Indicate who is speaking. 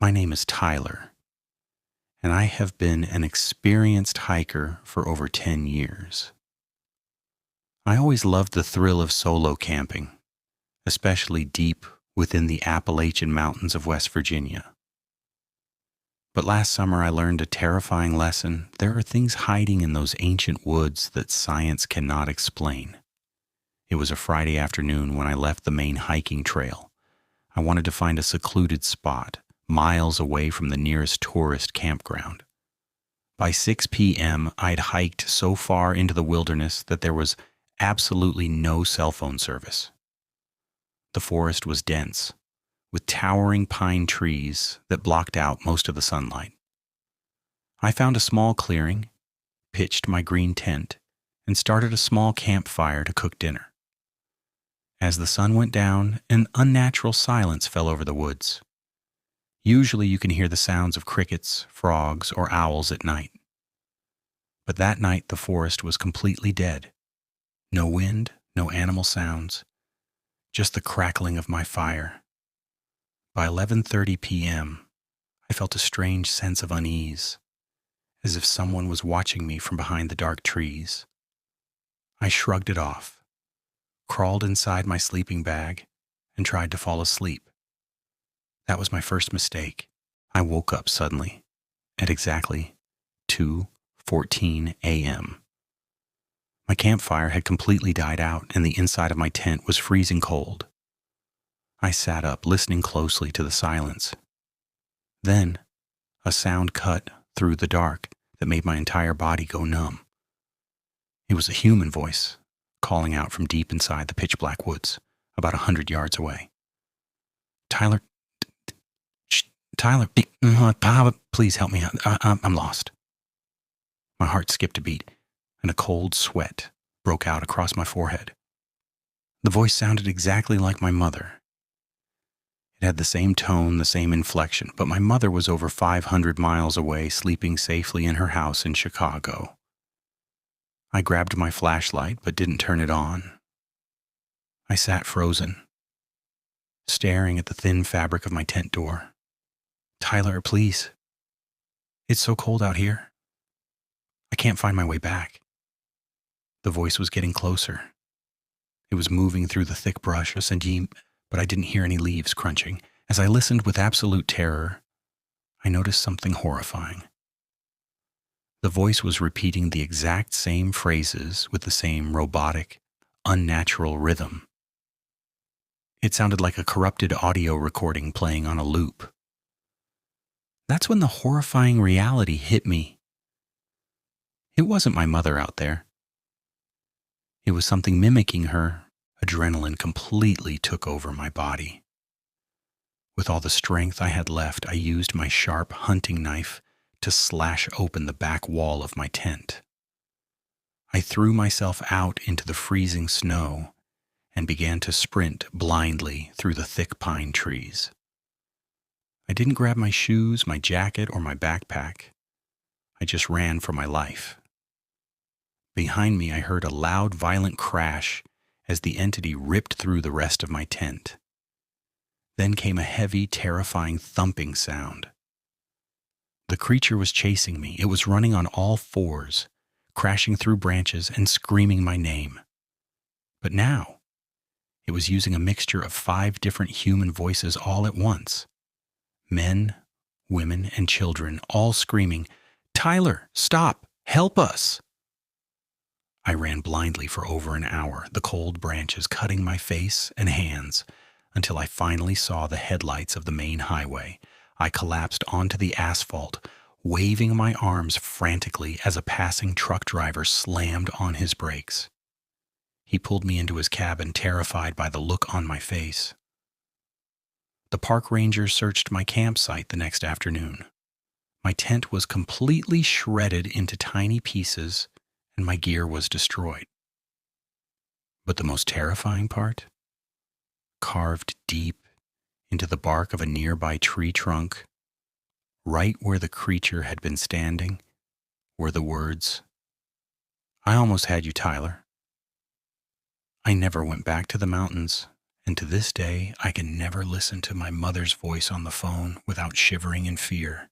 Speaker 1: My name is Tyler, and I have been an experienced hiker for over 10 years. I always loved the thrill of solo camping, especially deep within the Appalachian Mountains of West Virginia. But last summer I learned a terrifying lesson. There are things hiding in those ancient woods that science cannot explain. It was a Friday afternoon when I left the main hiking trail. I wanted to find a secluded spot, miles away from the nearest tourist campground. By 6 p.m., I'd hiked so far into the wilderness that there was absolutely no cell phone service. The forest was dense, with towering pine trees that blocked out most of the sunlight. I found a small clearing, pitched my green tent, and started a small campfire to cook dinner. As the sun went down, an unnatural silence fell over the woods. Usually you can hear the sounds of crickets, frogs, or owls at night. But that night the forest was completely dead. No wind, no animal sounds, just the crackling of my fire. By 11:30 p.m., I felt a strange sense of unease, as if someone was watching me from behind the dark trees. I shrugged it off, crawled inside my sleeping bag, and tried to fall asleep. That was my first mistake. I woke up suddenly at exactly 2:14 a.m. My campfire had completely died out, and the inside of my tent was freezing cold. I sat up, listening closely to the silence. Then, a sound cut through the dark that made my entire body go numb. It was a human voice calling out from deep inside the pitch-black woods, about 100 yards away. Tyler, Tyler, please help me out. I'm lost. My heart skipped a beat, and a cold sweat broke out across my forehead. The voice sounded exactly like my mother. It had the same tone, the same inflection, but my mother was over 500 miles away, sleeping safely in her house in Chicago. I grabbed my flashlight, but didn't turn it on. I sat frozen, staring at the thin fabric of my tent door. Tyler, please. It's so cold out here. I can't find my way back. The voice was getting closer. It was moving through the thick brush, a centime, but I didn't hear any leaves crunching. As I listened with absolute terror, I noticed something horrifying. The voice was repeating the exact same phrases with the same robotic, unnatural rhythm. It sounded like a corrupted audio recording playing on a loop. That's when the horrifying reality hit me. It wasn't my mother out there. It was something mimicking her. Adrenaline completely took over my body. With all the strength I had left, I used my sharp hunting knife to slash open the back wall of my tent. I threw myself out into the freezing snow and began to sprint blindly through the thick pine trees. I didn't grab my shoes, my jacket, or my backpack. I just ran for my life. Behind me, I heard a loud, violent crash as the entity ripped through the rest of my tent. Then came a heavy, terrifying thumping sound. The creature was chasing me. It was running on all fours, crashing through branches and screaming my name. But now, it was using a mixture of 5 different human voices all at once. Men, women, and children, all screaming, "Tyler, stop! Help us!" I ran blindly for over an hour, the cold branches cutting my face and hands, until I finally saw the headlights of the main highway. I collapsed onto the asphalt, waving my arms frantically as a passing truck driver slammed on his brakes. He pulled me into his cabin, terrified by the look on my face. The park rangers searched my campsite the next afternoon. My tent was completely shredded into tiny pieces, and my gear was destroyed. But the most terrifying part? Carved deep into the bark of a nearby tree trunk, right where the creature had been standing, were the words, "I almost had you, Tyler." I never went back to the mountains, And to this day, I can never listen to my mother's voice on the phone without shivering in fear.